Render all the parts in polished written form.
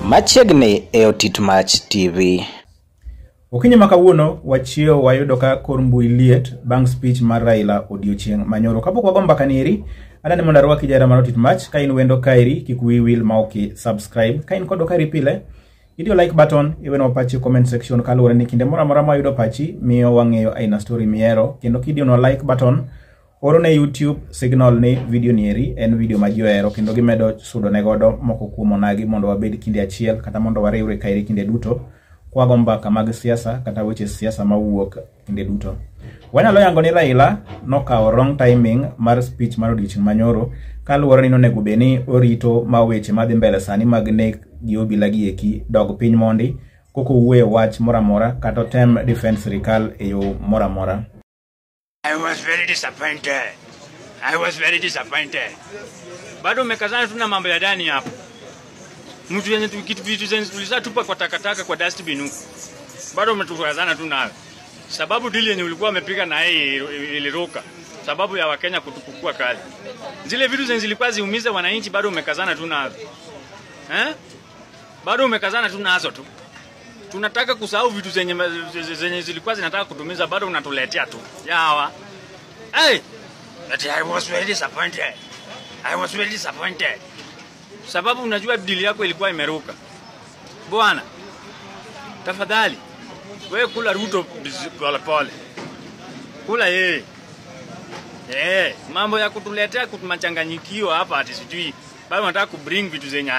Machiegni e Otit Mach TV. Okinyi makawuono wachio wayudo ka kor mbui liet bang speech mar Raila odiochieng' manyoro. Kapok wago mbaka niri, adani mondo arwaki jara mar Otit Mach. Ka in wendo kairi, kik wiyi wil ma ok subscribe. Ka in kodo kairi pile, idio like button, iweno pachi comment section kaluwore ni kinde moro amora ma wayudo pachi miyo wang'eyo aina story miero. Kendo kidio no like button, oro ne YouTube signal ni video nieri en video ma ji ohero kendo gimedo sudo ne godo moko kuom onagi mondo wabed kinde achiel kata mondo wariwre kairi kinde duto kwago mbaka mag siasa kata weche siasa mawuok kinde duto. Wanyalo yango ni Raila nokawo wrong timing mar speech mar odiochieng' manyoro kaluwore ni nonego bed ni orito ma weche madhi mbele sani mag nek gi obila gi eki dog piny mondi koko wuoye wach mora mora kata tem defense sirikal e yo mora mora. I was very disappointed. Bado umekazana tuna mambo ya ndani hapo. Mtu yenye vitu zenye tulishatupa kwa takataka kwa dustbin huko. Bado umetukazana tu nayo. Sababu dili yenye ulikuwa umepiga na yeye iliruka. Sababu ya Wakenya kutukukua kali. Zile vitu zenye zilikuwa ziumize wananchi bado umekazana tu nazo. Bado umekazana tu nazo tu. Tunataka kusahau vitu zenye zilikuwa zinataka kutumiza bado unatuletea tu. Yawa. Hey! But I was very disappointed. Sababu unajua deal yako ilikuwa imeruka. Bwana. Tafadhali. Wewe kula Ruto pole pole. Kula yeye. Mambo ya kutuletea kutumachanganyikio hapa ati sijui. Bado unataka kubring vitu zenye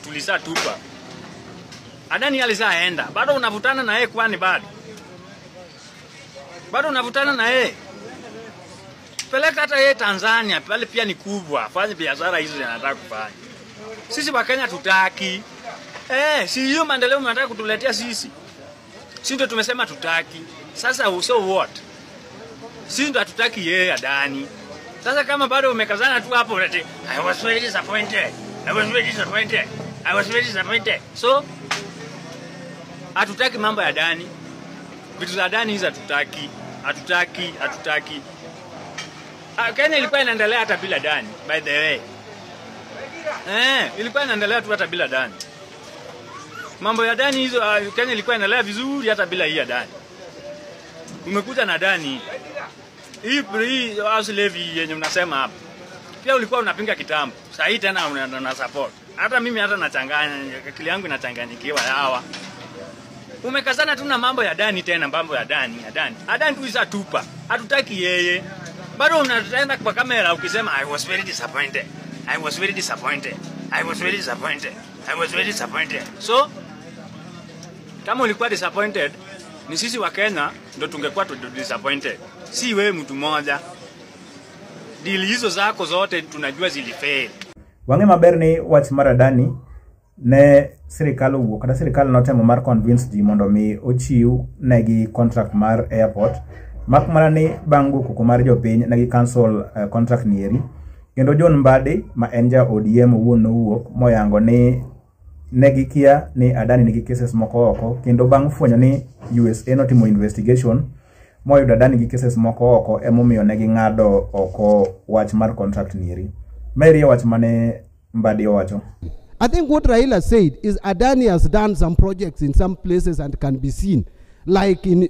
tulisa tupa. Adani alizaenda. Bado unavutana na yeye kwani bado? Bado unavutana na yeye. Peleka hata yeye Tanzania, pale pia ni kubwa. Fanya biashara hizo zinataka kufanya. Sisi Wakenya tutaki. Si hiyo maendeleo mnataka kutuletea sisi. Sisi ndio tumesema tutaki. Sasa so what? Sisi ndio tutaki yeye Adani. Sasa kama bado umekazana tu hapo ati I was very disappointed. So hatutaki mambo ya Adani. Vitu za Adani hizo hatutaki. Kenya ilikuwa inaendelea hata bila Adani, by the way. Ilikuwa inaendelea tu hata bila Adani. Mambo ya Adani hizo Kenya ilikuwa inaendelea vizuri hata bila hii Adani. Umekuja na Adani. Hii house levy yenye unasema hapa. Pia ulikuwa unapinga kitambo. Sasa hii tena una support. Hata mimi hata nachanganya, akili yangu inachanganyikiwa hawa. Umekazana tu na mambo ya Adani tena, mambo ya Adani. Adani tu isatupa. Hatutaki yeye. Bado unaenda kwa kamera ukisema I was very disappointed. So kama ulikuwa disappointed, ni sisi wa Kenya ndio tungekuwa disappointed. Si wewe mtu mmoja. Deal hizo zako zote tunajua zilifail. Wange maber ni wach mar Adani ne sirikal owuok kata sirikal notemo mar convince ji mondo mi ochiw negi contract mar airport. Mak mana ni bangu kuko mar jopiny negi cancel contract nieri. Kendo John Mbadi ma enja ODM wuon owuok moyango ni negi kia ni Adani nigi cases moko oko. Kendo bang fwenyo ni USA notimo investigation moyudo Adani nigi cases moko oko emomiyo negi ng'ado oko wach mar contract nieri. Mary wach mane Mbadi owacho. I think what Raila said is Adani has done some projects in some places and can be seen. Like in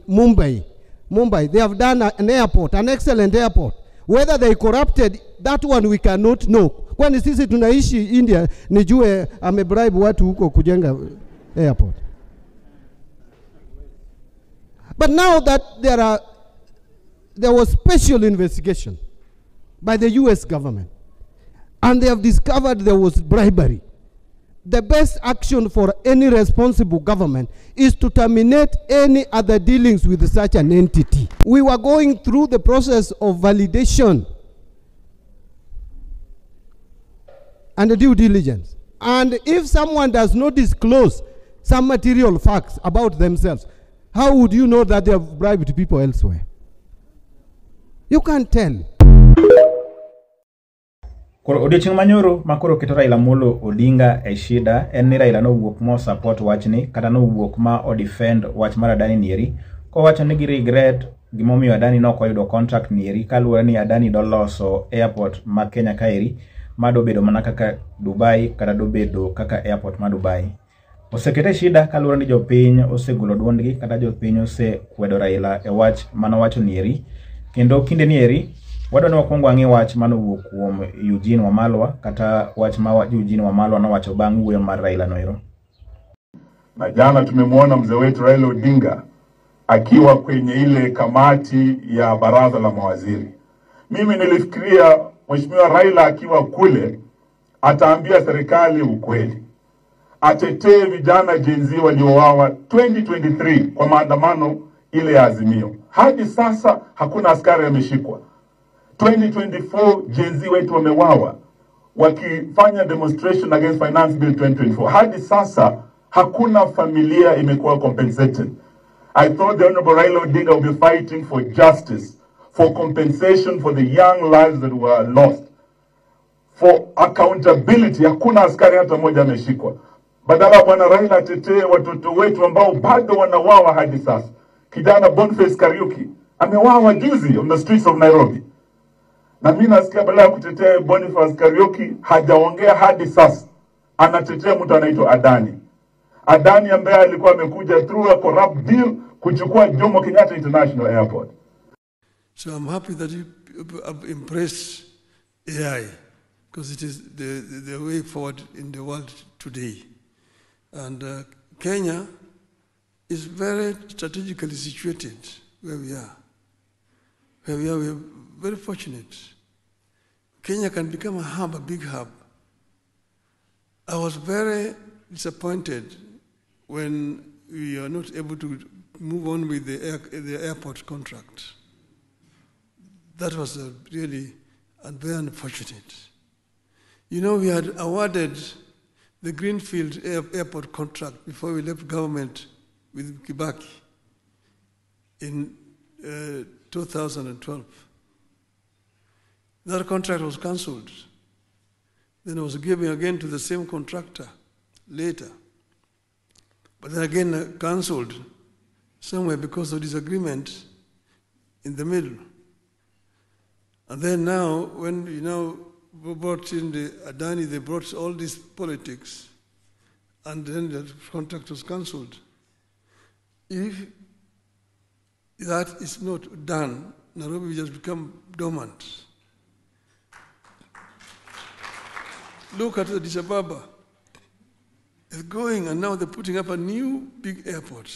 Mumbai, they have done an airport, an excellent airport. Whether they corrupted, that one we cannot know. Kwani sisi tunaishi India, nijue amebribe watu huko kujenga airport. But now that there was special investigation by the US government, and they have discovered there was bribery. The best action for any responsible government is to terminate any other dealings with such an entity. We were going through the process of validation and the due diligence. And if someone does not disclose some material facts about themselves, how would you know that they have bribed people elsewhere? You can't tell. Koro odiochieng' manyoro makoro keto Raila Molo Odinga e shida en ni Raila no wuok mo support wachni kata no wuok ma o defend wach mar Adani nieri ko wacho ni gi regret gimomiyo Adani no koyudo contract nieri kaluwore ni Adani do loso airport ma Kenya kaeri ma do bedo mana kaka Dubai kata do bedo kaka airport ma Dubai. Osekete shida kaluwore ni jopiny osegolo duondgi kata jopiny osekwedo Raila e wach manowacho nieri, kendo kinde nieri wadwa ni wakwongo ang'e wach manowuok kuom Eugene Wamalwa kata wach ma Eugene Wamalwa nowacho bang' wuoyo mar Raila noero. Na jana tumemwona mzee wetu Raila Odinga akiwa kwenye ile kamati ya baraza la mawaziri. Mimi nilifikiria Mheshimiwa Raila akiwa kule ataambia serikali ukweli, atetee vijana Gen Z waliouawa 2023 kwa maandamano ile ya Azimio. Hadi sasa hakuna askari ameshikwa. 2024 Gen Z wetu wameuawa wakifanya demonstration against finance bill 2024. Hadi sasa hakuna familia imekuwa compensated. I thought the Honorable Raila Odinga will be fighting for justice, for compensation for the young lives that were lost, for accountability. Hakuna askari hata moja ameshikwa. Badala bwana Raila atetee watoto wetu ambao bado wanawawa hadi sasa. Kijana Boniface Kariuki amewawa juzi on the streets of Nairobi. Na mimi nasikia badala ya kutetea Boniface Kariuki hajaongea hadi sasa. Anatetea mtu anaitwa Adani. Adani ambaye alikuwa amekuja through a corrupt deal kuchukua Jomo Kenyatta International Airport. So I'm happy that you have embraced AI because it is the way forward in the world today. And Kenya is very strategically situated where we are. We are very fortunate. Kenya can become a hub, a big hub. I was very disappointed when we are not able to move on with the airport contract. That was really very unfortunate. You know, we had awarded the Greenfield Airport contract before we left government with Kibaki in 2012. That contract was cancelled. Then it was given again to the same contractor later. But then again cancelled somewhere because of disagreement in the middle. And then now, when we brought in the Adani, they brought all these politics, and then the contract was cancelled. If that is not done, Nairobi will just become dormant. Look at Addis Ababa. It's going, and now they're putting up a new big airport.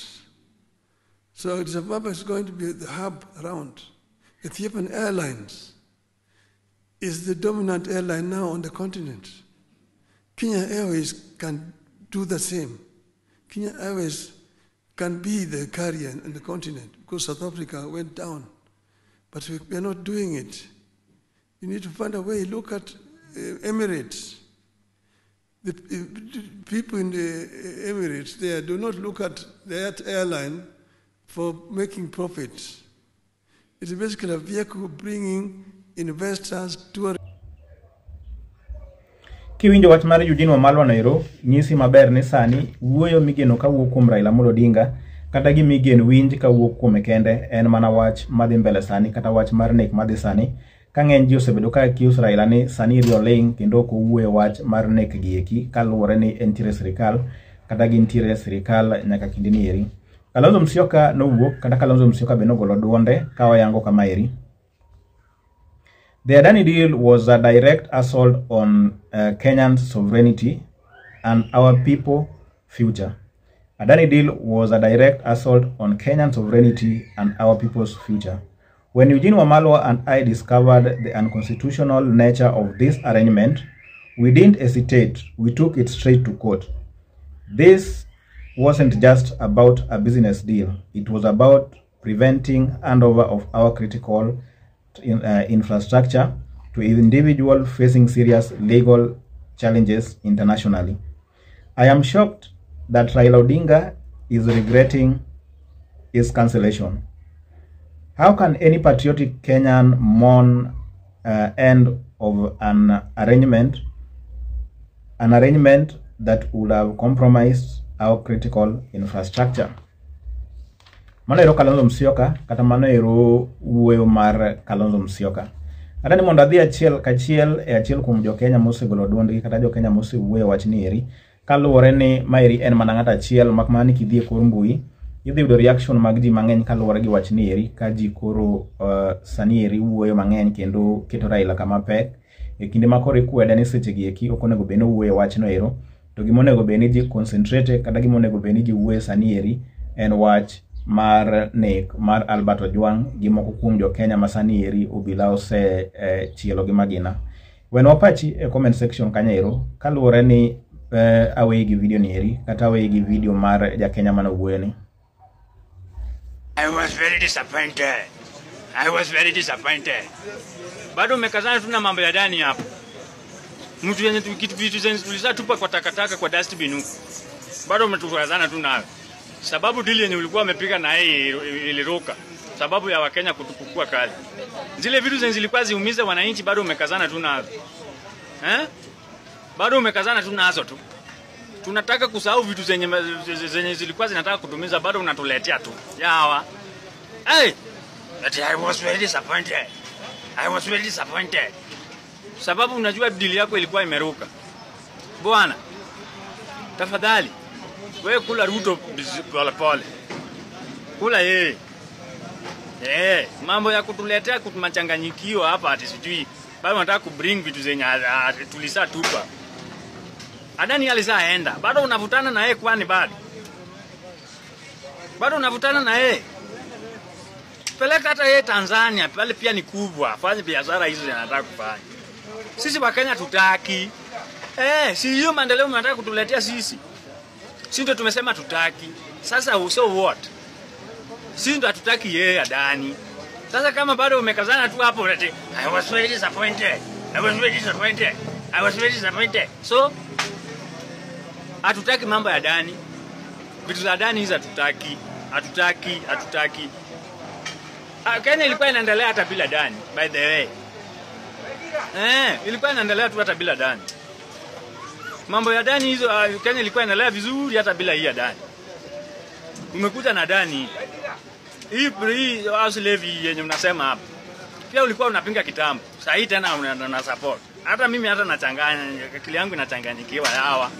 So Addis Ababa is going to be the hub around. Ethiopian Airlines is the dominant airline now on the continent. Kenya Airways can do the same. Kenya Airways can be the carrier on the continent because South Africa went down. But we are not doing it. You need to find a way. Look at Emirates. The people in the Emirates there do not look at that airline for making profits. It's basically a vehicle bringing investors to a... Kiwinjo wach mar Eugene Wamalwa noero nyisi maber ni sani wuoyo migeno kawuok kuom Raila Amolo Odinga kata gi migen winj kawuok kuom kende en mana wach madhi mbele sani kata wach mar nek madhi sani ka ng'eny ji osebedo ka accuse Raila ni sani rio ling kendo ko wuoyo wach mar nek gieki kaluwore ni entiere sirikal kata gintiere sirikal nyaka kinde ni eri. Kalonzo Musyoka nowuok kata Kalonzo Musyoka be nogolo duonde ka wayango kama eri. The Adani deal was a direct assault on Kenyan sovereignty and our people's future. Adani deal was a direct assault on Kenyan sovereignty and our people's future. When Eugene Wamalwa and I discovered the unconstitutional nature of this arrangement, we didn't hesitate. We took it straight to court. This wasn't just about a business deal. It was about preventing handover of our critical infrastructure to individuals facing serious legal challenges internationally. I am shocked that Raila Odinga is regretting his cancellation. How can any patriotic Kenyan mourn end of an arrangement that would have compromised our critical infrastructure? Mano Kalonzo Musyoka kata mano wuoyo mar Kalonzo Musyoka. Kata ni mondo adhi achiel kachiel e achiel kuom jo Kenya mosegolo duondgi kata jo Kenya mosewuoyo wach ni eri kaluwore ni mairi en mana ng'at achiel makmana kidhi e kor mbui idhi yudo reaction mag ji mang'eny kaluwore gi wach ni eri ka ji koro sani eri wuoyo mang'eny kendo keto Raila kama pek e kinde ma koro ikwede ni seche gi eki ok onego bed ni owuoyo wachno ero to gima onego bed ni ji concentrate kata gima onego bed ni ji wuoyo sani eri en wach mar nek mar Albert Ojwang gi moko kuom jo Kenya ma sani eri obila ose chielo gi magina. Wen wapachi e comment section kanyo ero kaluwore ni away gi video ni eri kata away gi video mar ja Kenya mano wuoyo ni. I was very disappointed. I was very disappointed. Bado umekazana tuna mambo ya ndani hapo. Mtu yenye vitu zenye tulishatupa kwa takataka kwa dustbin huko. Bado umetukazana tu nayo. Sababu dili yenye ulikuwa umepiga na yeye iliruka. Sababu ya Wakenya kutukukua kali. Zile vitu zenye zilikuwa ziumize wananchi bado umekazana tu nazo. Bado umekazana tu nazo tu. Tunataka kusahau vitu zenye zilikuwa zinataka kutumiza bado unatuletea tu. Yawa. Hey! I was very disappointed. I was very disappointed. Sababu unajua deal yako ilikuwa imeruka. Bwana, tafadhali wewe kula Ruto pole pole. Kula yeye. Mambo ya kutuletea kutumachanganyikio hapa ati sijui. Bado unataka kubring vitu zenye tulisatupa. Adani alizaenda. Bado unavutana na yeye kwani bado? Bado unavutana na yeye. Peleka hata yeye Tanzania, pale pia ni kubwa. Afanye biashara hizo zinataka kufanya. Sisi wa Kenya tutaki. Si hiyo maendeleo mnataka kutuletea sisi. Sisi ndio tumesema tutaki. Sasa so what? Sisi ndio tutaki yeye Adani. Sasa kama bado umekazana tu hapo ati I was very disappointed. I was very disappointed. I was very disappointed. So hatutaki mambo ya Adani. Vitu za Adani hizo hatutaki. Hatutaki. Kenya ilikuwa inaendelea hata bila Adani, by the way. Ilikuwa inaendelea tu hata bila Adani. Mambo ya Adani hizo Kenya ilikuwa inaendelea vizuri hata bila hii Adani. Umekuja na Adani. Hii house levy yenye mnasema hapa. Pia ulikuwa unapinga kitambo. Sasa hii tena una support. Hata mimi hata nachanganya, akili yangu inachanganyikiwa hawa.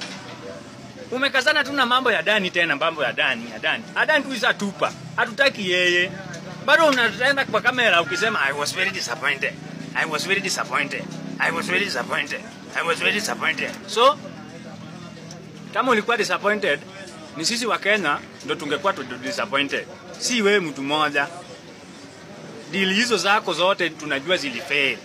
Umekazana tu na mambo ya Adani tena, mambo ya Adani. Adani tu isatupa. Hatutaki yeye. Bado unaenda kwa kamera ukisema I was very disappointed. I was very disappointed. I was very disappointed. I was very disappointed. So kama ulikuwa disappointed, ni sisi wa Kenya ndio tungekuwa disappointed. Si wewe mtu mmoja. Deal hizo zako zote tunajua zilifail.